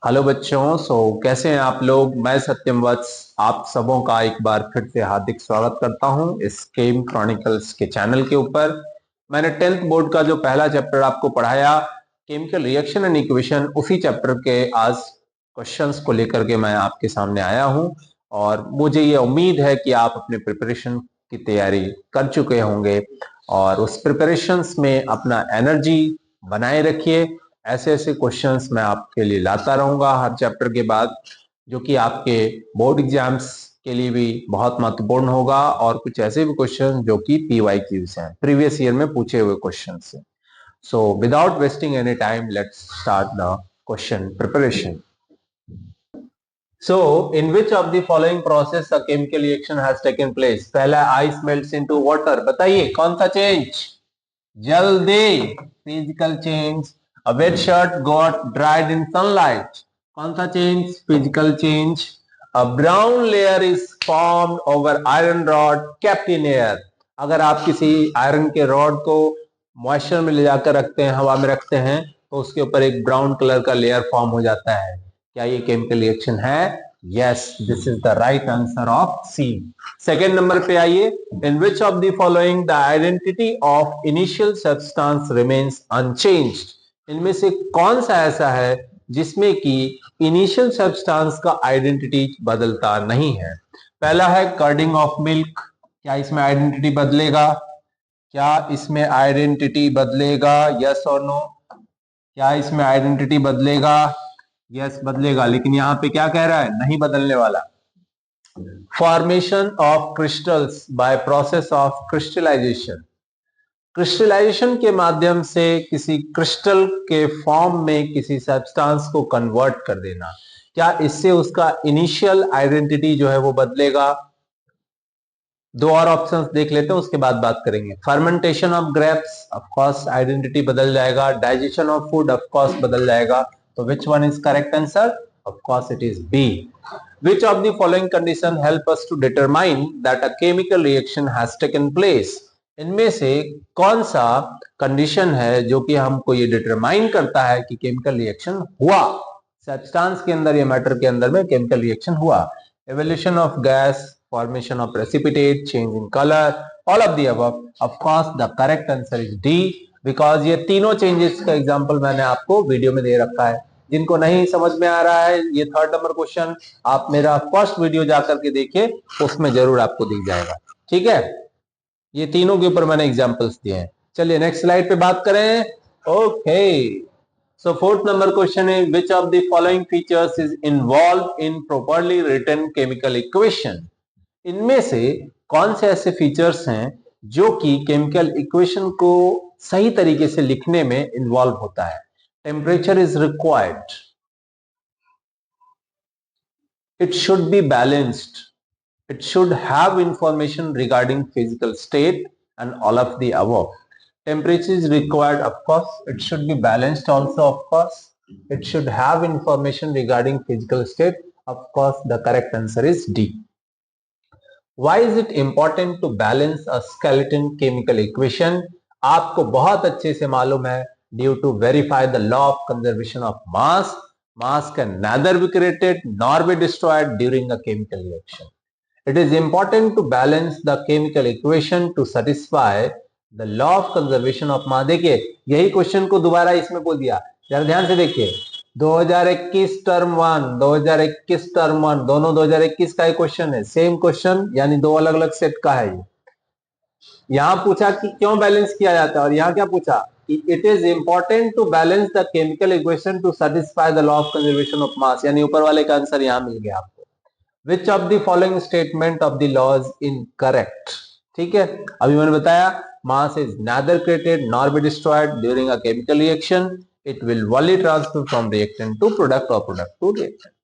Hello बच्चों। कैसे हैं आप लोग। मैं सत्यम वत्स आप सबों का एक बार फिर से हार्दिक स्वागत करता हूं इस केम क्रॉनिकल्स के चैनल के ऊपर। मैंने 10th बोर्ड का जो पहला चैप्टर आपको पढ़ाया, केमिकल रिएक्शन एंड इक्वेशन, उसी चैप्टर के आज क्वेश्चंस को लेकर के मैं आपके सामने आया हूं। और मुझे ये उम्मीद है कि आप अपने प्रिपरेशन की तैयारी कर चुके होंगे और उस प्रिपरेशंस में अपना एनर्जी बनाए रखिए। ऐसे ऐसे क्वेश्चंस मैं आपके लिए लाता रहूंगा हर चैप्टर के बाद, जो कि आपके बोर्ड एग्जाम्स के लिए भी बहुत महत्वपूर्ण होगा। और कुछ ऐसे भी क्वेश्चन जो कि PYQs हैं, प्रीवियस ईयर में पूछे हुए क्वेश्चन से। So without wasting any time, let's start the question preparation. So, in which of the following process a chemical reaction has taken place? पहला ice melts into water, बताइए कौन सा change? जल्दी, physical change. A wet shirt got dried in sunlight, कौन सा change? Physical change. A brown layer is formed over iron rod kept in air. अगर आप किसी आयरन के रॉड को मॉइस्चर में ले जाकर रखते हैं, हवा में रखते हैं, तो उसके ऊपर एक ब्राउन कलर का लेयर फॉर्म हो जाता है। क्या ये केमिकल रिएक्शन है? Yes, this is the right answer of C. Second number पे आइए। In which of the following the identity of initial substance remains unchanged. इनमें से कौन सा ऐसा है जिसमें कि इनिशियल सब्सटेंस का आइडेंटिटी बदलता नहीं है? पहला है कर्डिंग ऑफ मिल्क। क्या इसमें आइडेंटिटी बदलेगा? क्या इसमें आइडेंटिटी बदलेगा? यस और नो? क्या इसमें आइडेंटिटी बदलेगा? यस, बदलेगा। लेकिन यहां पे क्या कह रहा है? नहीं बदलने वाला। Formation of crystals by process of crystallisation. Crystallisation के माध्यम से किसी क्रिस्टल के फॉर्म में किसी सब्सटेंस को कन्वर्ट कर देना, क्या इससे उसका इनिशियल आइडेंटिटी जो है वो बदलेगा? दो और ऑप्शंस देख लेते हैं, उसके बाद बात करेंगे। Fermentation of grapes, of course identity बदल जाएगा। Digestion of food, of course बदल जाएगा। तो which one is correct answer? Of course it is B. Which of the following condition help us to determine that a chemical reaction has taken place? इनमें से कौन सा condition है जो कि हमको ये डिटरमाइन करता है कि केमिकल रिएक्शन हुआ, सब्सटेंस के अंदर या मैटर के अंदर में केमिकल रिएक्शन हुआ? Evolution of gas, formation of precipitate, change in color, all of the above. Of course the correct answer is D, because ये तीनों चेंजेस का एग्जांपल मैंने आपको वीडियो में दे रखा है। जिनको नहीं समझ में आ रहा है ये थर्ड नंबर क्वेश्चन, आप मेरा फर्स्ट वीडियो जाकर के देखिए, उसमें जरूर आपको दिख जाएगा। ठीक है, ये तीनों के ऊपर मैंने एग्जांपल्स दिए हैं। चलिए नेक्स्ट स्लाइड पे बात करें। Okay, so fourth number question is which of the following features is involved in properly written chemical equation? इनमें से कौन से ऐसे फीचर्स हैं जो कि केमिकल इक्वेशन को सही तरीके से लिखने में इन्वॉल्व होता है? Temperature is required, it should be balanced, it should have information regarding physical state, and all of the above. Temperature is required, of course. It should be balanced also, of course. It should have information regarding physical state, of course. The correct answer is D. Why is it important to balance a skeleton chemical equation? आपको बहुत अच्छे से मालूम है, due to verify the law of conservation of mass. Mass can neither be created nor be destroyed during a chemical reaction. It is important to balance the chemical equation to satisfy the law of conservation of mass. देखिए यही question को दोबारा इसमें बोल दिया, जरा ध्यान से देखिए। 2021 टर्म 1, 2021 टर्म 1, दोनों 2021 का ही क्वेश्चन है, सेम क्वेश्चन, यानी दो अलग अलग सेट का है ये। यहां पूछा कि क्यों बैलेंस किया जाता है, और यहां क्या पूछा कि it is important to balance the chemical equation to satisfy the law of conservation of mass, यानी ऊपर वाले का आंसर यहां मिल गया आपको। Which of the following statement of the law is incorrect? ठीक है, अभी मैंने बताया mass is neither created nor be destroyed during a chemical reaction. It will only transfer from reactant to product or product to reactant.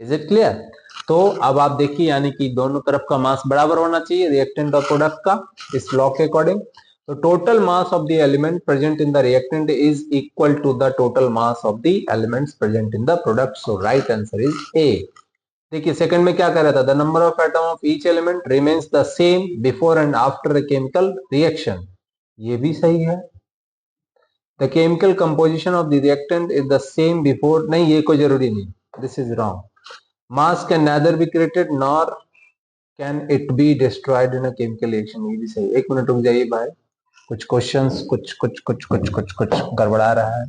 Is it clear? तो अब आप देखिए, यानी कि दोनों तरफ का मास बराबर होना चाहिए, रिएक्टेंट और प्रोडक्ट का, इस लॉ के अकॉर्डिंग। तो total mass of the element present in the reactant is equal to the total mass of the elements present in the product. So right answer is A. देखिए सेकंड में क्या कह रहा था, the number of atom of each element remains the same before and after a chemical reaction, ये भी सही है। The chemical composition of the reactant is the same before, नहीं ये कोई जरूरी नहीं, this is wrong. Mass can neither be created nor can it be destroyed in a chemical reaction. ये भी सही. एक मिनट रुक जाइए भाई, कुछ क्वेश्चंस कुछ गड़बड़ा रहा है.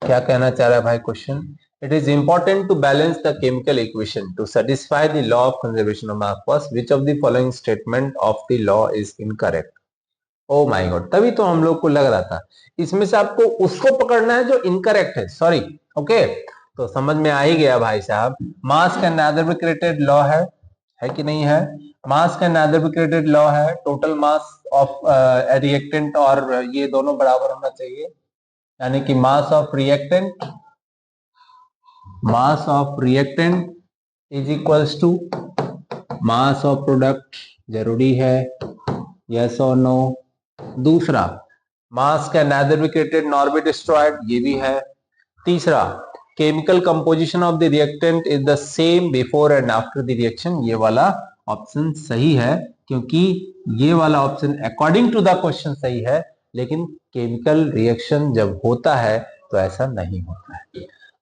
क्या कहना चाह रहा है भाई question? It is important to balance the chemical equation to satisfy the law of conservation of mass. First, which of the following statement of the law is incorrect? Oh my God! तभी तो हम लोग को लग रहा था इसमें से आपको उसको पकड़ना है जो इनकरेक्ट है. सॉरी. ओके, तो समझ में आ ही गया भाई साहब. Mass can neither be created law है कि नहीं है? Mass can neither be created law है. टोटल मास ऑफ रिएक्टेंट और ये दोनों बराबर होना चाहिए, यानी कि mass of reactant is equals to mass of product. जरूरी है, यस और नो. दूसरा, mass can neither be created nor be destroyed, ये भी है. तीसरा, chemical composition of the reactant is the same before and after the reaction. ये वाला ऑप्शन सही है, क्योंकि ये वाला option according to the question सही है, लेकिन केमिकल रिएक्शन जब होता है तो ऐसा नहीं होता है.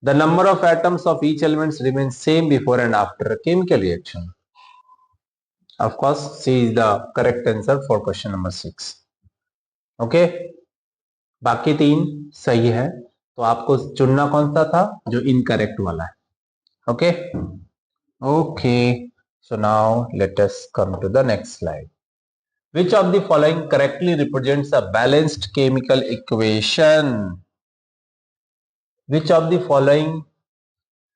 The number of atoms of each element remains same before and after a chemical reaction. Of course, C is the correct answer for question number 6. Okay? बाकी तीन सही है, तो आपको चुनना कौन सा था? जो इनकरेक्ट वाला है. Okay? Okay. So now let us come to the next slide. Which of the following correctly represents a balanced chemical equation? Which of the following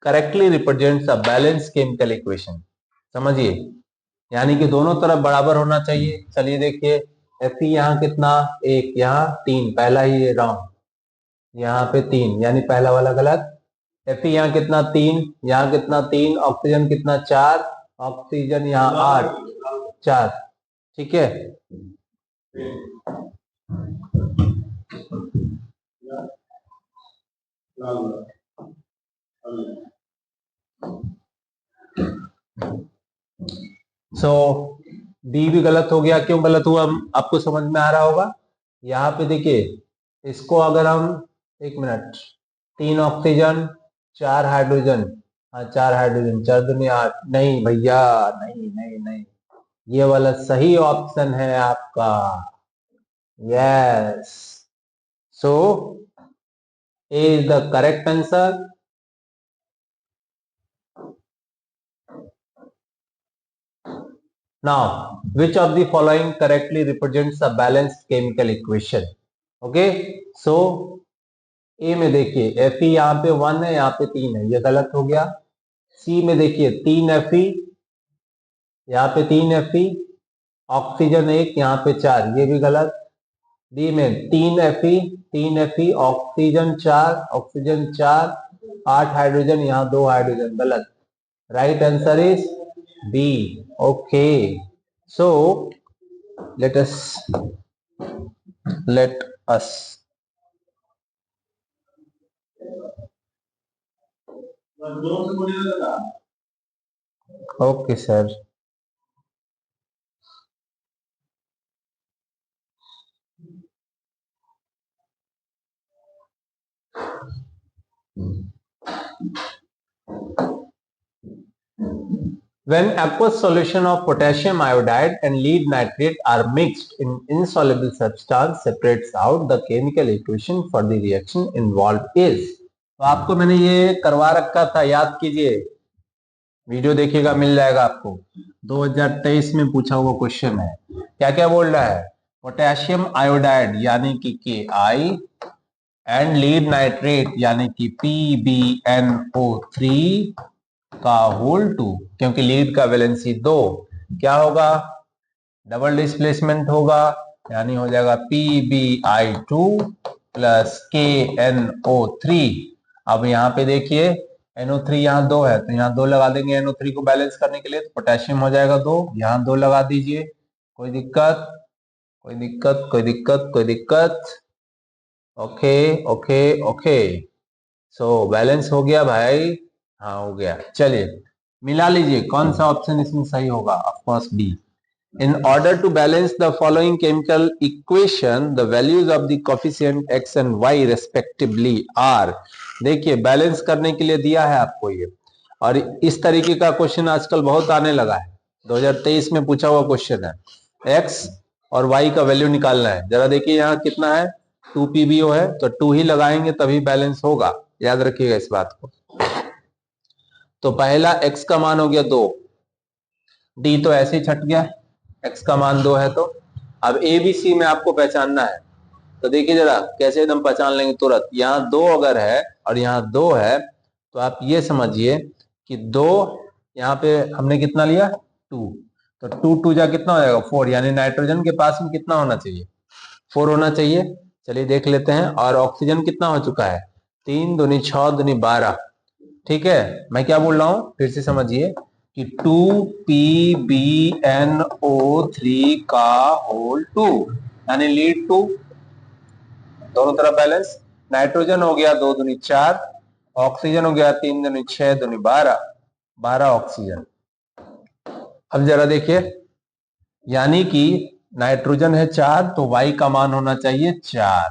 correctly represents a balanced chemical equation? समझिए, यानी कि दोनों तरफ बराबर होना चाहिए. चलिए देखिए, Fe यहाँ कितना? 1, यहाँ 3. पहला ही रॉन्ग, यहाँ पे 3, यानी पहला वाला गलत. Fe यहाँ कितना? 3. यहाँ कितना? 3. ऑक्सीजन कितना? 4. ऑक्सीजन यहाँ 8, 4. ठीक है. सो डी भी गलत हो गया. क्यों गलत हुआ आपको समझ में आ रहा होगा. यहाँ पे देखिए, इसको अगर हम, एक मिनट, 3 ऑक्सीजन 4 हाइड्रोजन, हाँ 4 हाइड्रोजन, 4 दुनिया 8. नहीं भैया, नहीं नहीं नहीं, ये वाला सही ऑप्शन है आपका. Yes, so A is the correct answer. Now, which of the following correctly represents a balanced chemical equation? Okay, so A में देखिए Fe यहाँ पे 1 है, यहाँ पे 3 है, ये गलत हो गया. C में देखिए 3 Fe, यहाँ पे 3 Fe, ऑक्सीजन 1, यहाँ पे 4, ये भी गलत. D में 3 Fe, ऑक्सीजन 4, 8 हाइड्रोजन, यहाँ 2 हाइड्रोजन, गलत. Right answer is B. Okay, so let us okay sir. When aqueous solution of potassium iodide and lead nitrate are mixed in insoluble substance separates out, the chemical equation for the reaction involved is. तो आपको मैंने ये करवा रखा था, याद कीजिए, video देखिएगा, मिल जाएगा आपको. 2023 में पूछा हुआ क्वेश्चन है. क्या क्या बोल रहा है? पोटेशियम आयोडाइड यानी कि Ki एंड लीड नाइट्रेट यानी कि PbNO3 का होल 2, क्योंकि लीड का वैलेंसी 2, क्या होगा? डबल डिस्प्लेसमेंट होगा, यानी हो जाएगा PbI2 प्लस KNO3. अब यहाँ पे देखिए NO3 यहाँ 2 है, तो यहाँ 2 लगा देंगे NO3 को बैलेंस करने के लिए, तो पोटेशियम हो जाएगा 2, यहाँ 2 लगा दीजिए. कोई दिक्कत? कोई दिक्कत? कोई दिक्कत? कोई दिक्कत? Okay okay okay, so balance हो गया भाई. हाँ हो गया. चलिए मिला लीजिए, कौन सा ऑप्शन इसमें सही होगा? Of course B. In order to balance the following chemical equation, the values of the coefficient x and y respectively are. देखिए बैलेंस करने के लिए दिया है आपको ये, और इस तरीके का क्वेश्चन आजकल बहुत आने लगा है, 2023 में पूछा हुआ क्वेश्चन है। x और y का वैल्यू निकालना है। जरा देखिए यहाँ कितना है, 2 pbo है, तो 2 ही लगाएंगे तभी बैलेंस होगा, याद रखिएगा इस बात को। तो पहला x का मान हो गया 2, d तो ऐसे ही छट गया, x का मान 2 है। तो अब ए बी सी में आपको पहचानना है, तो देखिए जरा कैसे एकदम पहचान लेंगे तुरंत। यहाँ 2 अगर है और यहाँ 2 है, तो आप ये समझिए कि 2 यहाँ पे हमने कितना लिया 2, तो 2 2 जा कितना हो जाएगा 4, यानी नाइट्रोजन के पास में कितना होना चाहिए 4 होना चाहिए। चलिए देख लेते हैं। और ऑक्सीजन कितना हो चुका है 3 दूनी 6 दूनी 12। ठीक है, मैं क्या बोल रहा हूं फिर से समझिए कि 2PbNO3 का होल 2 यानी लीड 2, दोनों तरफ बैलेंस। नाइट्रोजन हो गया 2 दूनी 4, ऑक्सीजन हो गया 3 दूनी 6 दूनी 12, 12 ऑक्सीजन। अब जरा देखिए, यानी कि नाइट्रोजन है 4, तो वाई का मान होना चाहिए 4।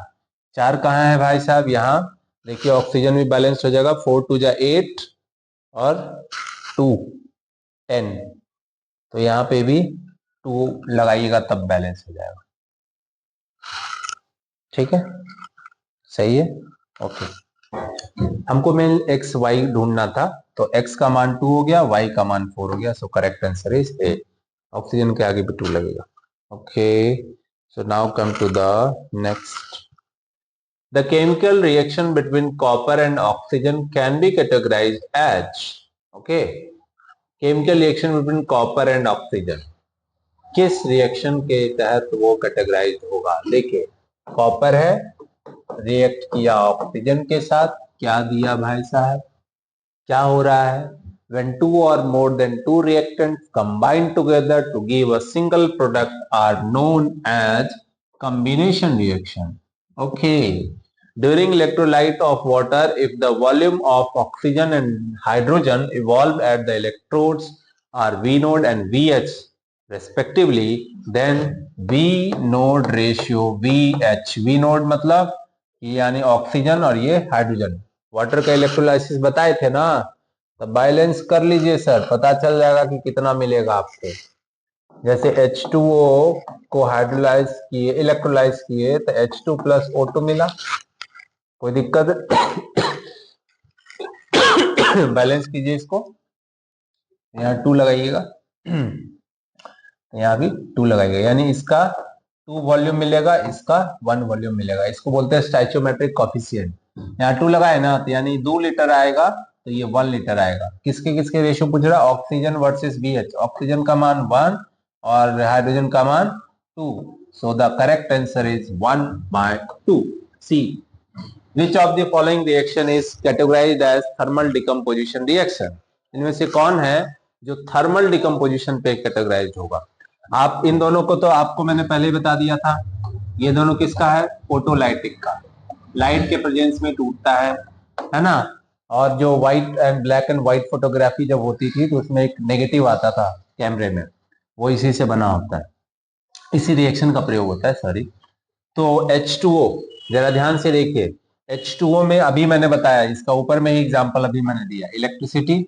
4 कहाँ है भाई साहब, यहाँ देखिए ऑक्सीजन भी बैलेंस हो जाएगा, 4 2 जा 8 और 2 10, तो यहाँ पे भी 2 लगाइएगा तब बैलेंस हो जाएगा। ठीक है, सही है, ओके। हमको मेन एक्स वाई ढूंढना था, तो एक्स का मान 2 हो गया, वाई का मान 4 हो गया, so correct answer is A. Oxygen के आगे भी 2 लगेगा। Okay, so now come to the next. The chemical reaction between copper and oxygen can be categorized as, okay, chemical reaction between copper and oxygen किस reaction के तहत वो categorise होगा। देखिए कॉपर है, रिएक्ट किया ऑक्सीजन के साथ, क्या दिया भाई साहब, क्या हो रहा है, when two or more than two reactants combine together to give a single product are known as combination reaction. Okay, during electrolyte of water, if the volume of oxygen and hydrogen evolve at the electrodes are V node and VH respectively, then V node ratio VH, V node मतलब यानी oxygen और ये hydrogen, water का electrolysis बताए थे ना, तो balance कर लीजिए सर, पता चल जाएगा कि कितना मिलेगा आपको। जैसे H2O को हाइड्रोलाइज किए, इलेक्ट्रोलाइज किए, तो H2 प्लस O2 मिला, कोई दिक्कत बैलेंस कीजिए इसको, यहाँ 2 लगाइएगा, यहाँ भी 2 लगाइएगा, यानी इसका 2 वॉल्यूम मिलेगा, इसका 1 वॉल्यूम मिलेगा। इसको बोलते हैं स्टोइचियोमेट्रिक कोएफिशिएंट। यहाँ 2 लगाए ना, तो यानी 2 लीटर आएगा, तो ये 1 लीटर आएगा। किसके किसके रेशियो पूछ रहा है, ऑक्सीजन वर्सेस बीएच। ऑक्सीजन का मान 1 और हाइड्रोजन का मान 2, so the correct answer is 1/2। C, which of the following reaction is categorised as thermal decomposition reaction. इनमें से कौन है जो थर्मल डिकम्पोजिशन पे कैटेगराइज्ड होगा। आप इन दोनों को तो आपको मैंने पहले ही बता दिया था, ये दोनों किसका है, फोटोलाइटिक का, लाइट के प्रेजेंस में टूटता है ना। और जो white and black and white photography जब होती थी तो उसमें एक नेगेटिव आता था कैमरे में, वो इसी से बना होता है, इसी रिएक्शन का प्रयोग होता है, सॉरी। तो H2O जरा ध्यान से देखिए, H2O में अभी मैंने बताया, इसका ऊपर में ही एग्जांपल अभी मैंने दिया, इलेक्ट्रिसिटी,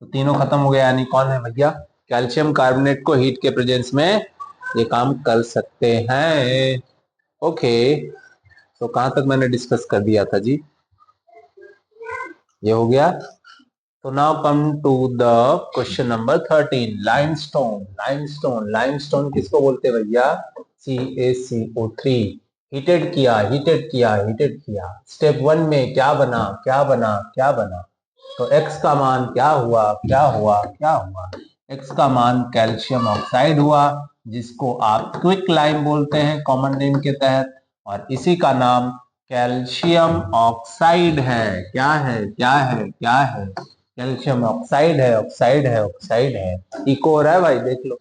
तो तीनों खत्म हो गया, यानी कौन है भैया, कैल्शियम कार्बोनेट को हीट के प्रेजेंस में ये काम कर सकते हैं। ओके, तो कहां तक मैंने डिस्कस कर दिया था जी, ये हो गया। तो now come to the question number 13, limestone. Limestone, limestone किसको बोलते हैं भैया, CaCO3। हीटेड किया, हीटेड किया, हीटेड किया, स्टेप 1 में क्या बना, क्या बना, क्या बना, तो x का मान क्या हुआ, क्या हुआ, क्या हुआ, x का मान कैल्शियम ऑक्साइड हुआ, जिसको आप क्विक लाइम बोलते हैं कॉमन नेम के तहत, और इसी का नाम कैल्शियम ऑक्साइड है। क्या है, क्या है, क्या है, कैल्शियम ऑक्साइड है, ऑक्साइड है, ऑक्साइड है। इको हो रहा है भाई, देख लो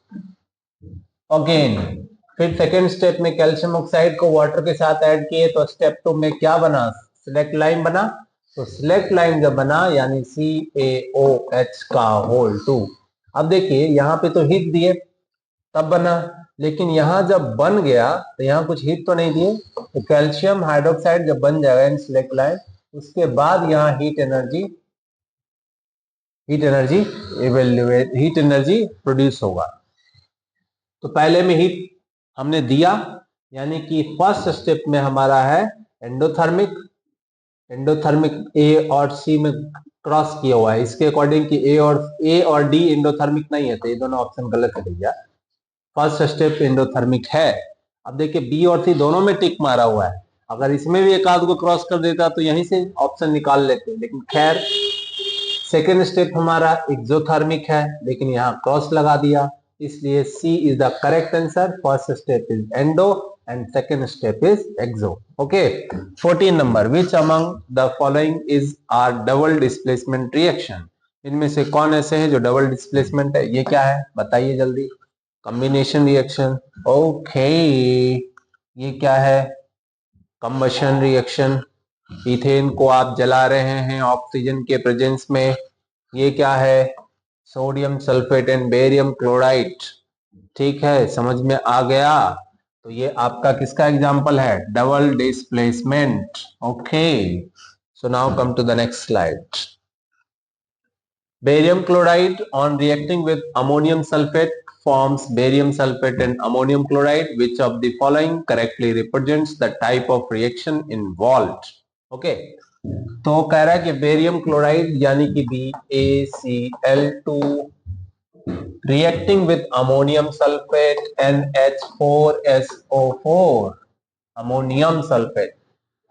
अगेन। फिर सेकेंड स्टेप में कैल्शियम ऑक्साइड को वाटर के साथ ऐड किए, तो स्टेप 2 में क्या बना, सिलेक्ट लाइन बना, तो सिलेक्ट लाइन जब बना यानी CaOH का होल 2। अब देखिए यहाँ पे तो हीट दिए, तब बना। लेकिन यहाँ जब बन गया तो यहाँ कुछ हीट तो नहीं दिए, तो कैल्शियम हाइड्रोक्साइड जब बन जाएगा इन सिलेक्ट लाइन, उसके बाद यहाँ हीट एनर्जी प्रोड्यूस होगा। तो पहले में हीट हमने दिया, यानी कि फर्स्ट स्टेप में हमारा है एंडोथर्मिक। ए और सी में क्रॉस किया हुआ है, इसके अकॉर्डिंग कि ए और डी एंडोथर्मिक नहीं है, तो ये दोनों ऑप्शन गलत है भैया। फर्स्ट स्टेप एंडोथर्मिक है। अब देखिए बी और सी दोनों में टिक मारा हुआ है, अगर इसमें भी एक आध को क्रॉस कर देता तो यहीं से ऑप्शन निकाल लेते, लेकिन खैर सेकेंड स्टेप हमारा एक्सोथर्मिक है, लेकिन यहाँ क्रॉस लगा दिया, इसलिए C is the correct answer. First step is endo and second step is exo. Okay, 14 number, which among the following is are double displacement reaction? इनमें से कौन ऐसे हैं जो डबल डिस्प्लेसमेंट है? ये क्या है बताइए जल्दी। Combination reaction, okay. ये क्या है? Combustion reaction. इथेन को आप जला रहे हैं ऑक्सीजन के प्रेजेंस में। ये क्या है? Sodium sulphate and barium chloride. ठीक है, समझ में आ गया? तो ये आपका किसका एग्जाम्पल है? Double displacement. Okay, so now come to the next slide. Barium chloride on reacting with ammonium sulfate forms barium sulfate and ammonium chloride. Which of the following correctly represents the type of reaction involved? Okay, तो कह रहा है कि barium chloride यानी कि BaCl2 reacting with ammonium sulfate NH4SO4, ammonium sulfate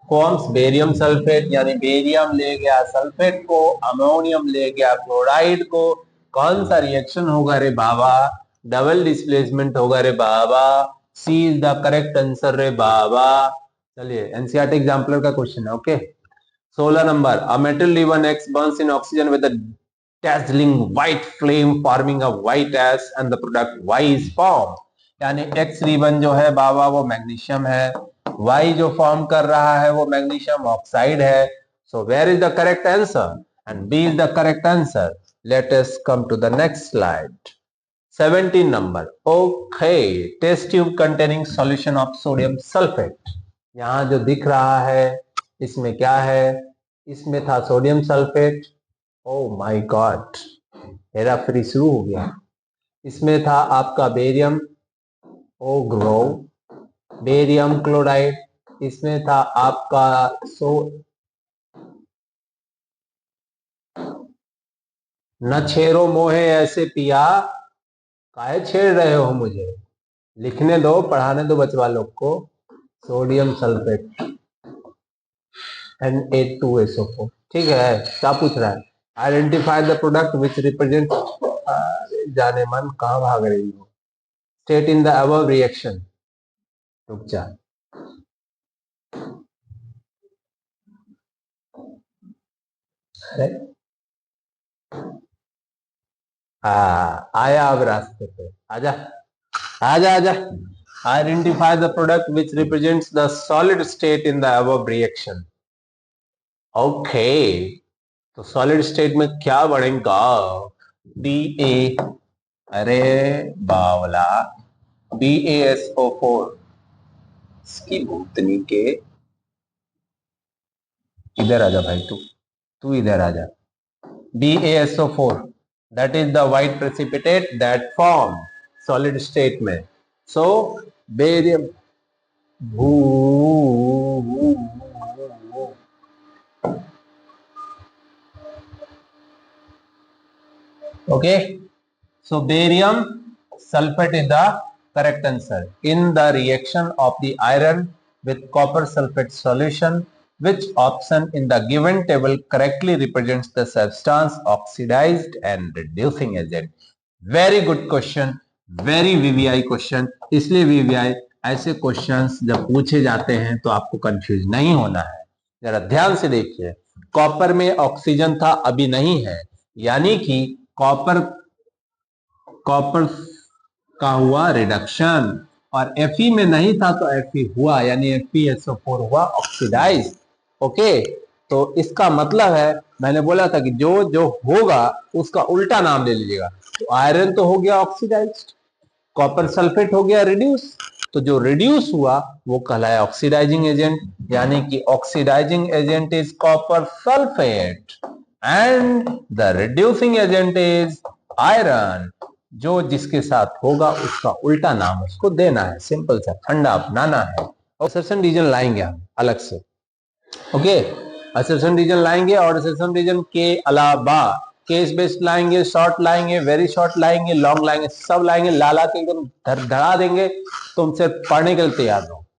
forms barium sulphate, यानी barium ले गया सल्फेट को, अमोनियम ले गया क्लोराइड को। कौन सा रिएक्शन होगा रे बाबा? डबल डिस्प्लेसमेंट होगा रे बाबा। सी इज द करेक्ट आंसर रे बाबा। चलिए एनसीईआरटी एग्जाम्पलर का क्वेश्चन है। Okay, 16 number, a metal ribbon x Burns in oxygen with a dazzling white flame forming a white ash and the product Y is formed। यानी x ribbon जो है बाबा वो magnesium है, Y जो form कर रहा है वो मैग्नीशियम ऑक्साइड है। So where is the correct answer? And B is the correct answer. Let us come to the next slide. 17 number, okay, test tube containing solution of sodium sulphate. यहाँ जो दिख रहा है इसमें क्या है? इसमें था sodium sulphate. Oh my god, हेरा फेरी शुरू हो गया। इसमें था आपका बेरियम, ओ ग्रो, बेरियम क्लोराइड। इसमें था आपका न छेड़ो मोहे ऐसे पिया, काहे छेड़ रहे हो मुझे? लिखने दो, पढ़ाने दो बचवा लोग को। Sodium sulphate Na2SO4। ठीक है, क्या पूछ रहा है? Identify the product which represent, जाने मन कहाँ भाग रही हो? State in the above reaction. रुक जा, आया अब रास्ते पे, आजा आजा आजा। Identify the product which represents the solid state in the above reaction. Okay, तो सॉलिड स्टेट में क्या बढ़ेगा? BA, अरे बावला, BaSO4। इसकी भूतनी के, इधर आजा भाई, तू इधर आजा। BaSO4, that is the white precipitate that form solid state में। So barium, okay, so barium sulfate is the correct answer in the reaction of the iron with copper sulfate solution. Which option in the given table correctly represents the substance oxidized and reducing agent? Very good question, very VVI question. इसलिए VVI ऐसे questions जब पूछे जाते हैं तो आपको confuse नहीं होना है। जरा ध्यान से देखिए, कॉपर में ऑक्सीजन था, अभी नहीं है, यानी कि कॉपर का हुआ रिडक्शन, और Fe में नहीं था तो Fe हुआ, यानी FeSO4 हुआ ऑक्सीडाइज। ओके, तो इसका मतलब है, मैंने बोला था कि जो जो होगा उसका उल्टा नाम ले लीजिएगा। तो आयरन तो हो गया ऑक्सीडाइज्ड, कॉपर सल्फेट हो गया रिड्यूस, तो जो रिड्यूस हुआ वो कहलाया ऑक्सीडाइजिंग एजेंट, यानी कि oxidising agent is copper sulphate and the reducing agent is iron. जो जिसके साथ होगा उसका उल्टा नाम उसको देना है, सिंपल सा फंडा अपनाना है। असर्शन रीजन लाएंगे हम अलग से, ओके। असर्शन रीजन लाएंगे और असर्शन रीजन के अलावा केस बेस्ड लाएंगे, शॉर्ट लाएंगे, वेरी शॉर्ट लाएंगे, लॉन्ग लाएंगे, सब लाएंगे, लाला के एकदम धड़ा देंगे। तुम सिर्फ पढ़ने के लिए तैयार रहो।